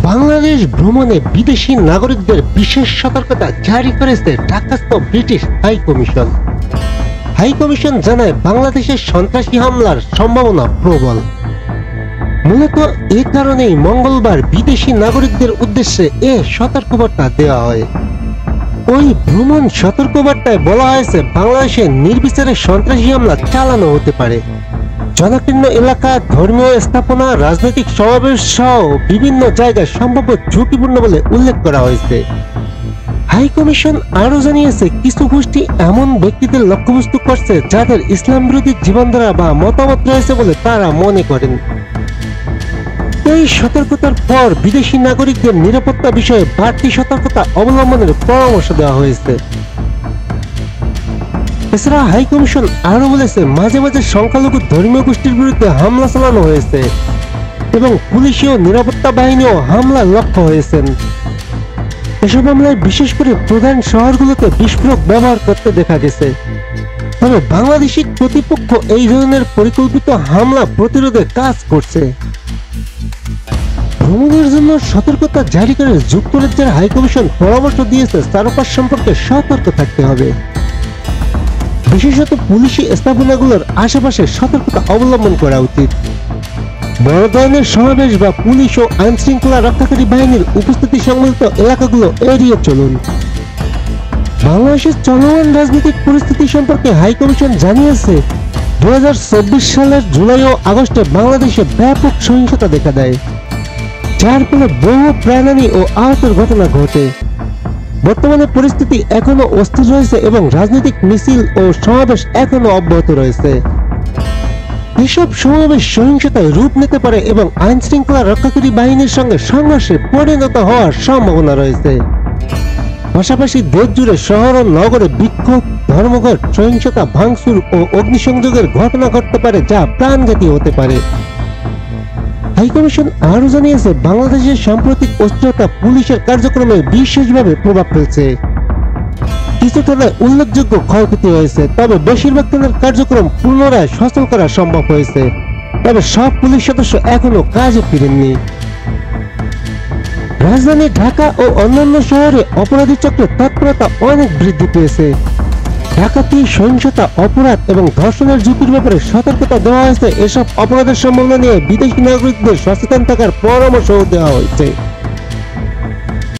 বাংলাদেশ ভ্রমণে বিদেশি নাগরিকদের বিশেষ সতর্কতা জারি করেছে ঢাকাস্থ British high commission. High commission জানায় বাংলাদেশের সন্ত্রাসী হামলার সম্ভাবনা প্রবল। মূলত এ কারণেই মঙ্গলবার বিদেশি নাগরিকদের উদ্দেশ্যে এ সতর্কবার্তা দেওয়া হয়। ওই ভ্রমণ সতর্কবার্তায় বলা হয়েছে বাংলাদেশে নির্বিচারে সন্ত্রাসী হামলা চালানো হতে পারে। জনাকীর্ণ এলাকা, ধর্মীয় স্থাপনা, রাজনৈতিক সমাবেশ সহ বিভিন্ন জায়গায় সম্ভাব্য ঝুঁকিপূর্ণ বলে উল্লেখ করা হয়েছে। হাই কমিশন আরো জানিয়েছে কিছু গোষ্ঠী এমন ব্যক্তিদের লক্ষ্যবস্তু করছে যাদের ইসলাম বিরোধী জীবনধারা বা মতামত রয়েছে বলে তারা মনে করেন। এই সতর্কতার পর বিদেশি নাগরিকদের নিরাপত্তা বিষয়ে বাড়তি সতর্কতা অবলম্বনের পরামর্শ দেওয়া হয়েছে। এছাড়া হাই কমিশন আরো বলেছে মাঝে মাঝে সংখ্যালঘু ধর্মীয় গোষ্ঠীর বিরুদ্ধে হামলা চালানো হয়েছে এবং পুলিশ ও নিরাপত্তা বাহিনীও হামলার লক্ষ্য হয়েছেন। এসব হামলায় বিশেষ করে প্রধান শহরগুলোতে বিস্ফোরক ব্যবহার করতে দেখা গেছে। তবে বাংলাদেশি কর্তৃপক্ষ এই ধরনের পরিকল্পিত হামলা প্রতিরোধে কাজ করছে। ভ্রমণের জন্য সতর্কতা জারি করে যুক্তরাজ্যের হাই কমিশন পরামর্শ দিয়েছে চারপাশ সম্পর্কে সতর্ক থাকতে হবে। বিশেষত পুলিশি স্থাপনাগুলোর আশেপাশে সতর্কতা অবলম্বন করা উচিত। বড় ধরনের সমাবেশ বা পুলিশ ও আইন শৃঙ্খলা রক্ষাকারী বাহিনীর উপস্থিতি সম্বলিত এলাকাগুলো এড়িয়ে চলুন। বাংলাদেশের চলমান রাজনৈতিক পরিস্থিতি সম্পর্কে হাই কমিশন জানিয়েছে 2024 সালের জুলাই ও আগস্টে বাংলাদেশে ব্যাপক সহিংসতা দেখা দেয়, যার ফলে বহু প্রাণহানি ও আহতের ঘটনা ঘটে। বর্তমানে পরিস্থিতি এখনো অস্থির রয়েছে এবং রাজনৈতিক মিছিল ও সমাবেশ এখনো অব্যাহত রয়েছে। এসব সমাবেশ সহিংসতায় রূপ নিতে পারে এবং আইন শৃঙ্খলা রক্ষাকারী বাহিনীর সঙ্গে সংঘর্ষে পরিণত হওয়ার সম্ভাবনা রয়েছে। পাশাপাশি দেশ জুড়ে শহর ও নগরে বিক্ষোভ, ধর্মঘট, সহিংসতা, ভাঙচুর ও অগ্নিসংযোগের ঘটনা ঘটতে পারে যা প্রাণঘাতী হতে পারে। হাই কমিশন আরো জানিয়েছে বাংলাদেশের সাম্প্রতিক অস্থিরতা পুলিশের কার্যক্রমে বিশেষভাবে প্রভাব ফেলছে। কিছু থানায় উল্লেখযোগ্য ক্ষয়ক্ষতি হয়েছে, তবে বেশিরভাগ থানার কার্যক্রম পুনরায় সচল করা সম্ভব হয়েছে। তবে সব পুলিশ সদস্য এখনো কাজে ফিরেননি। রাজধানী ঢাকা ও অন্যান্য শহরে অপরাধী চক্রের তৎপরতা অনেক বৃদ্ধি পেয়েছে। ডাকাতি, সহিংসতা, অপরাধ এবং ধর্ষণের ঝুঁকির ব্যাপারে সতর্কতা দেওয়া হয়েছে। এসব অপরাধের সম্ভাবনা নিয়ে বিদেশি নাগরিকদের সচেতন থাকার পরামর্শ দেওয়া হয়েছে।